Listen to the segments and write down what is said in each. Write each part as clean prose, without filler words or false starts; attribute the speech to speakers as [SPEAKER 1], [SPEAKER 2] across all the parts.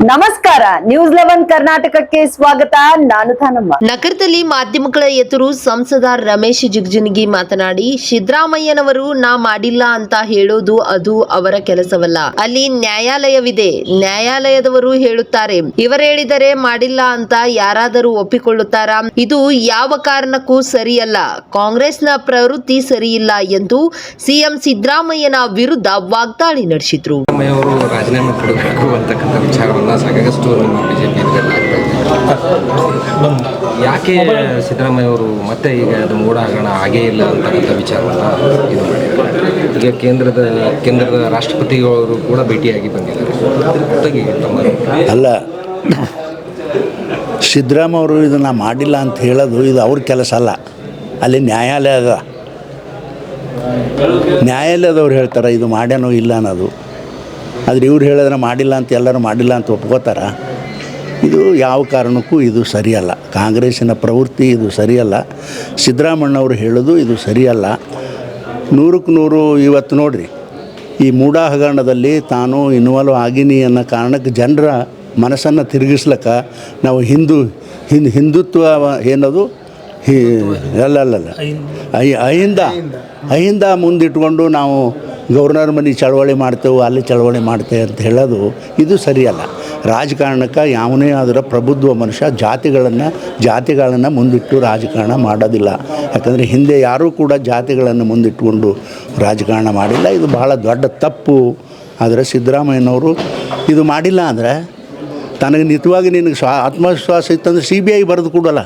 [SPEAKER 1] ನಮಸ್ಕಾರ, ನ್ಯೂಸ್ 11 ಕರ್ನಾಟಕಕ್ಕೆ ಸ್ವಾಗತ. ನಾನು ತಾನಮ್ಮ.
[SPEAKER 2] ನಗರದಲ್ಲಿ ಮಾಧ್ಯಮಗಳ ಎದುರು ಸಂಸದ ರಮೇಶ್ ಜಿಗಜಿಣಗಿ ಮಾತನಾಡಿ, ಸಿದ್ದರಾಮಯ್ಯನವರು ನಾ ಮಾಡಿಲ್ಲ ಅಂತ ಹೇಳೋದು ಅದು ಅವರ ಕೆಲಸವಲ್ಲ. ಅಲ್ಲಿ ನ್ಯಾಯಾಲಯವಿದೆ. ನ್ಯಾಯಾಲಯದವರು ಹೇಳುತ್ತಾರೆ. ಇವರು ಹೇಳಿದರೆ ಮಾಡಿಲ್ಲ ಅಂತ ಯಾರಾದರೂ ಒಪ್ಪಿಕೊಳ್ಳುತ್ತಾರಾ? ಇದು ಯಾವ ಕಾರಣಕ್ಕೂ ಸರಿಯಲ್ಲ. ಕಾಂಗ್ರೆಸ್ನ ಪ್ರವೃತ್ತಿ ಸರಿಯಿಲ್ಲ ಎಂದು ಸಿಎಂ ಸಿದ್ದರಾಮಯ್ಯನ ವಿರುದ್ಧ ವಾಗ್ದಾಳಿ ನಡೆಸಿದ್ರು.
[SPEAKER 3] ರಾಜೀನಾಮೆ ಕೊಡಬೇಕು ಅಂತಕ್ಕಂಥ ವಿಚಾರವನ್ನು ಸಾಕಷ್ಟು ನಮ್ಮ ಬಿಜೆಪಿ ಯಾಕೆ ಸಿದ್ದರಾಮಯ್ಯ ಅವರು ಮತ್ತೆ ಈಗ ಅದು ಮೂಢ ಹಗರಣ ಆಗೇ ಇಲ್ಲ ಅಂತಕ್ಕಂಥ ವಿಚಾರವನ್ನು ಇದು ಮಾಡಿದ್ದಾರೆ. ಈಗ ಕೇಂದ್ರದ ರಾಷ್ಟ್ರಪತಿಗಳು ಕೂಡ ಭೇಟಿಯಾಗಿ ಬಂದಿದ್ದಾರೆ.
[SPEAKER 4] ಅಲ್ಲ, ಸಿದ್ದರಾಮಯ್ಯ ಅವರು ಇದನ್ನು ಮಾಡಿಲ್ಲ ಅಂತ ಹೇಳೋದು ಇದು ಅವ್ರ ಕೆಲಸ ಅಲ್ಲ. ಅಲ್ಲಿ ನ್ಯಾಯಾಲಯದವ್ರು ಹೇಳ್ತಾರೆ ಇದು ಮಾಡ್ಯಾನೋ ಇಲ್ಲ ಅನ್ನೋದು. ಆದರೆ ಇವ್ರು ಹೇಳಿದ್ರೆ ಮಾಡಿಲ್ಲ ಅಂತ ಎಲ್ಲರೂ ಮಾಡಿಲ್ಲ ಅಂತ ಒಪ್ಕೋತಾರ. ಇದು ಯಾವ ಕಾರಣಕ್ಕೂ ಇದು ಸರಿಯಲ್ಲ. ಕಾಂಗ್ರೆಸ್ಸಿನ ಪ್ರವೃತ್ತಿ ಇದು ಸರಿಯಲ್ಲ. ಸಿದ್ದರಾಮಯ್ಯನವರು ಹೇಳೋದು ಇದು ಸರಿಯಲ್ಲ. 100ಕ್ಕೆ 100 ಇವತ್ತು ನೋಡಿರಿ, ಈ ಮೂಢ ಹಗರಣದಲ್ಲಿ ತಾನು ಇನ್ವಾಲ್ವ್ ಆಗಿನಿ ಅನ್ನೋ ಕಾರಣಕ್ಕೆ ಜನರ ಮನಸ್ಸನ್ನು ತಿರುಗಿಸ್ಲಿಕ್ಕೆ ನಾವು ಹಿಂದುತ್ವ ಏನದು ಅಹಿಂದ ಮುಂದಿಟ್ಕೊಂಡು ನಾವು ಗವರ್ನರ್ ಮನೆ ಚಳವಳಿ ಮಾಡ್ತೇವೆ, ಅಲ್ಲಿ ಚಳವಳಿ ಮಾಡ್ತೇವೆ ಅಂತ ಹೇಳೋದು ಇದು ಸರಿಯಲ್ಲ. ರಾಜಕಾರಣಕ್ಕೆ ಯಾವನೇ ಆದರೂ ಪ್ರಬುದ್ಧ ಮನುಷ್ಯ ಜಾತಿಗಳನ್ನು ಮುಂದಿಟ್ಟು ರಾಜಕಾರಣ ಮಾಡೋದಿಲ್ಲ. ಯಾಕಂದರೆ ಹಿಂದೆ ಯಾರೂ ಕೂಡ ಜಾತಿಗಳನ್ನು ಮುಂದಿಟ್ಟುಕೊಂಡು ರಾಜಕಾರಣ ಮಾಡಿಲ್ಲ. ಇದು ಭಾಳ ದೊಡ್ಡ ತಪ್ಪು. ಆದರೆ ಸಿದ್ದರಾಮಯ್ಯನವರು ಇದು ಮಾಡಿಲ್ಲ ಅಂದರೆ ತನಗೆ ನಿಜವಾಗಿ ನಿನಗೆ ಆತ್ಮವಿಶ್ವಾಸ ಇತ್ತಂದರೆ CBI ಬರೆದು ಕೊಡೋಲ್ಲ.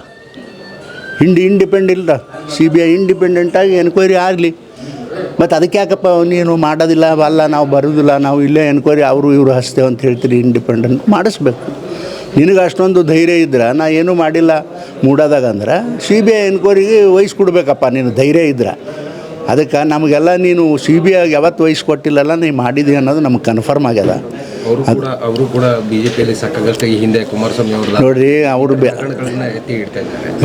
[SPEAKER 4] ಇಂಡಿಪೆಂಡೆಂಟ್ CBI ಇಂಡಿಪೆಂಡೆಂಟಾಗಿ ಎನ್ಕ್ವೈರಿ ಆಗಲಿ. ಮತ್ತು ಅದಕ್ಕೆ ಯಾಕಪ್ಪ ನೀನು ಮಾಡೋದಿಲ್ಲ, ಅಲ್ಲ ನಾವು ಬರೋದಿಲ್ಲ, ನಾವು ಇಲ್ಲೇ ಎನ್ಕ್ವೈರಿ ಇವರು ಹಚ್ತೇವೆ ಅಂತ ಹೇಳ್ತೀರಿ. ಇಂಡಿಪೆಂಡೆಂಟ್ ಮಾಡಿಸ್ಬೇಕು. ನಿನಗೆ ಅಷ್ಟೊಂದು ಧೈರ್ಯ ಇದ್ರೆ ನಾ ಏನೂ ಮಾಡಿಲ್ಲ ಮೂಡೋದಾಗ ಅಂದ್ರೆ CBI ಎನ್ಕ್ವೈರಿಗೆ ವಹಿಸ್ಕೊಡ್ಬೇಕಪ್ಪ. ನೀನು ಧೈರ್ಯ ಇದ್ರೆ ಅದಕ್ಕೆ ನಮಗೆಲ್ಲ ನೀನು CBI ಯಾವತ್ತು ವಹಿಸ್ಕೊಟ್ಟಿಲ್ಲಲ್ಲ, ನೀನು ಮಾಡಿದಿ ಅನ್ನೋದು ನಮ್ಗೆ ಕನ್ಫರ್ಮ್ ಆಗ್ಯದ.
[SPEAKER 3] ಅವರು ಕೂಡ ಬಿಜೆಪಿಯಲ್ಲಿ ಸಾಕಾಗಷ್ಟು ಈ ಹಿಂದೆ ಕುಮಾರಸ್ವಾಮಿ ಅವರು
[SPEAKER 4] ನೋಡ್ರಿ, ಅವರು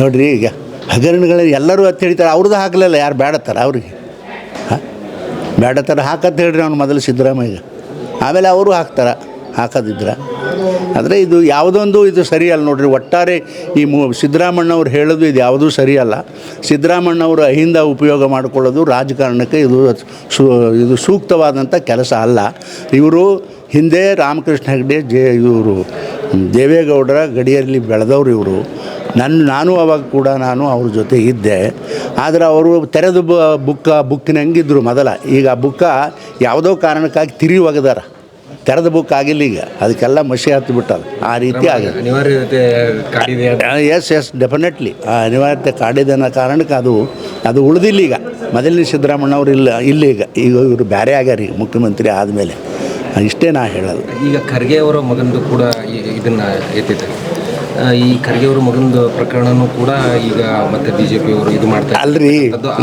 [SPEAKER 4] ನೋಡ್ರಿ ಈಗ ಹಗರಣಗಳು ಎಲ್ಲರೂ ಹತ್ತಿ ಹಿಡಿತಾರೆ. ಅವ್ರದ್ದು ಹಾಕಲಿಲ್ಲ, ಯಾರು ಬೇಡತ್ತಾರ ಅವ್ರಿಗೆ? ಬೇಡತ್ತಾರ ಹಾಕತ್ತೆ ಹೇಳ್ರಿ ಅವ್ನು ಮೊದಲು ಸಿದ್ದರಾಮಯ್ಯ, ಆಮೇಲೆ ಅವರು ಹಾಕೋದಿದ್ರೆ. ಆದರೆ ಇದು ಯಾವುದೊಂದು ಇದು ಸರಿಯಲ್ಲ ನೋಡ್ರಿ. ಒಟ್ಟಾರೆ ಈ ಸಿದ್ದರಾಮಯ್ಯನವ್ರು ಹೇಳೋದು ಇದು ಯಾವುದೂ ಸರಿಯಲ್ಲ. ಸಿದ್ದರಾಮಯ್ಯನವರು ಅಹಿಂದ ಉಪಯೋಗ ಮಾಡಿಕೊಳ್ಳೋದು ರಾಜಕಾರಣಕ್ಕೆ ಇದು ಸೂಕ್ತವಾದಂಥ ಕೆಲಸ ಅಲ್ಲ. ಇವರು ಹಿಂದೆ ರಾಮಕೃಷ್ಣ ಹೆಗಡೆ ಇವರು ದೇವೇಗೌಡರ ಗಡಿಯಲ್ಲಿ ಬೆಳೆದವರು ಇವರು. ನಾನು ಅವಾಗ ಕೂಡ ಅವ್ರ ಜೊತೆ ಇದ್ದೆ. ಆದರೆ ಅವರು ತೆರೆದು ಬುಕ್ಕಿನಂಗಿದ್ರು ಮೊದಲ. ಈಗ ಬುಕ್ಕ ಯಾವುದೋ ಕಾರಣಕ್ಕಾಗಿ ತಿರುಗಿ ಒಗೆದಾರ. ತೆರೆದ ಬುಕ್ ಆಗಿಲ್ಲ ಈಗ, ಅದಕ್ಕೆಲ್ಲ ಮಸಿ ಹತ್ತಿಬಿಟ್ಟಲ್ಲ. ಆ ರೀತಿ ಆಗಿದೆ.
[SPEAKER 3] ಅನಿವಾರ್ಯತೆ
[SPEAKER 4] ಎಸ್ ಡೆಫಿನೆಟ್ಲಿ ಆ ಅನಿವಾರ್ಯತೆ ಕಾಡಿದೆ ಅನ್ನೋ ಕಾರಣಕ್ಕೆ ಅದು ಉಳಿದಿಲ್ಲ. ಈಗ ಮೊದಲಿನ ಸಿದ್ದರಾಮಯ್ಯನವರು ಇಲ್ಲ ಈಗ ಇವರು ಬೇರೆ ಆಗ್ಯಾರ ಈಗ ಮುಖ್ಯಮಂತ್ರಿ ಆದಮೇಲೆ. ಇಷ್ಟೇ ನಾ ಹೇಳೋದು.
[SPEAKER 3] ಈಗ ಖರ್ಗೆ ಅವರ ಮಗಂದು ಕೂಡ ಇದನ್ನು ಎತ್ತಿದ್ದಾರೆ. ಈ ಖರ್ಗೆ ಅವರ ಮಗನದು ಪ್ರಕರಣನೂ ಕೂಡ ಈಗ ಮತ್ತೆ ಬಿಜೆಪಿಯವರು ಇದು ಮಾಡ್ತಾರೆ
[SPEAKER 4] ಅಲ್ರಿ.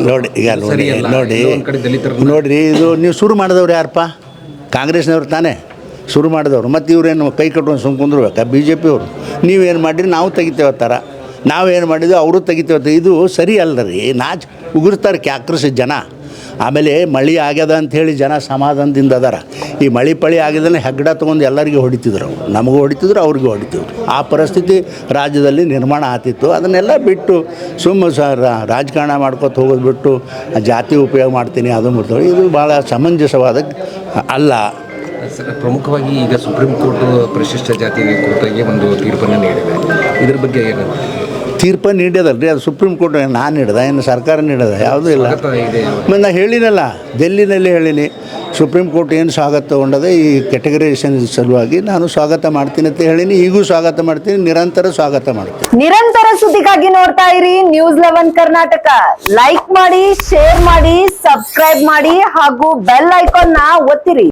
[SPEAKER 4] ನೋಡಿ ಈಗ ನೋಡ್ರಿ ಇದು ನೀವು ಶುರು ಮಾಡಿದವ್ರು ಯಾರಪ್ಪ? ಕಾಂಗ್ರೆಸ್ನವ್ರು ತಾನೇ ಶುರು ಮಾಡಿದವರು. ಮತ್ತು ಇವ್ರೇನು ಕೈ ಕಟ್ಕೊಂಡು ಸುಮ್ಕೊಂಡ್ರಬೇಕಾ? BJPಯವರು ನೀವೇನು ಮಾಡಿರಿ ನಾವು ತೆಗಿತೇವತ್ತಾರ, ನಾವೇನು ಮಾಡಿದ್ವಿ ಅವರು ತೆಗಿತೇವತ್ತ. ಇದು ಸರಿ ಅಲ್ಲರಿ. ಉಗುರ್ತಾರೆ ಆಕ್ರೋಶ ಜನ. ಆಮೇಲೆ ಮಳೆ ಆಗ್ಯದ ಅಂಥೇಳಿ ಜನ ಸಮಾಧಾನದಿಂದ ಅದಾರ. ಈ ಮಳೆ ಪಳಿ ಆಗಿದ್ದನ್ನು ಹೆಗ್ಗಡ ತೊಗೊಂಡು ಎಲ್ಲರಿಗೂ ಹೊಡಿತಿದ್ರು. ನಮಗೂ ಹೊಡಿತಿದ್ರು, ಅವ್ರಿಗೂ ಹೊಡಿತಿದ್ರು. ಆ ಪರಿಸ್ಥಿತಿ ರಾಜ್ಯದಲ್ಲಿ ನಿರ್ಮಾಣ ಆಗ್ತಿತ್ತು. ಅದನ್ನೆಲ್ಲ ಬಿಟ್ಟು ರಾಜಕಾರಣ ಮಾಡ್ಕೊತ ಹೋಗೋದು ಬಿಟ್ಟು ಜಾತಿ ಉಪಯೋಗ ಮಾಡ್ತೀನಿ ಅದು ಮಾಡ್ತಾರೆ. ಇದು ಭಾಳ ಸಮಂಜಸವಾದ ಅಲ್ಲ.
[SPEAKER 3] ಪ್ರಮುಖವಾಗಿ ಈಗ ಸುಪ್ರೀಂ ಕೋರ್ಟ್ ಪರಿಶಿಷ್ಟ ಜಾತಿ ಕುರಿತಾಗಿ ಒಂದು ತೀರ್ಪನ್ನು ನೀಡಿದೆ. ಇದ್ರ ಬಗ್ಗೆ ಏನು
[SPEAKER 4] ತೀರ್ಪು ನೀಡ್ಯದಲ್ರಿ? ಅದು ಸುಪ್ರೀಂ ಕೋರ್ಟ್ ನಾನು ನೀಡಿದೆ, ಏನು ಸರ್ಕಾರ ನೀಡಿದ? ಯಾವುದೂ ಇಲ್ಲ. ಮತ್ತು ನಾನು ಹೇಳಿನಲ್ಲ, ಡೆಲ್ಲಿನಲ್ಲಿ ಹೇಳೀನಿ. ಸುಪ್ರೀಂ ಕೋರ್ಟ್ ಏನು ಸ್ವಾಗತ ತಗೊಂಡದೆ ಈ ಕೆಟಗರೈಸೇಷನ್ ಸಲುವಾಗಿ ನಾನು ಸ್ವಾಗತ ಮಾಡ್ತೀನಿ ಅಂತ ಹೇಳೀನಿ. ಈಗೂ ಸ್ವಾಗತ ಮಾಡ್ತೀನಿ, ನಿರಂತರ ಸ್ವಾಗತ ಮಾಡ್ತೀನಿ.
[SPEAKER 1] ನಿರಂತರ ಸುದ್ದಿಗಾಗಿ ನೋಡ್ತಾ ಇರಿ ನ್ಯೂಸ್ 11 ಕರ್ನಾಟಕ. ಲೈಕ್ ಮಾಡಿ, ಶೇರ್ ಮಾಡಿ, ಸಬ್ಸ್ಕ್ರೈಬ್ ಮಾಡಿ ಹಾಗೂ ಬೆಲ್ ಐಕಾನ್ ನ ಒತ್ತಿರಿ.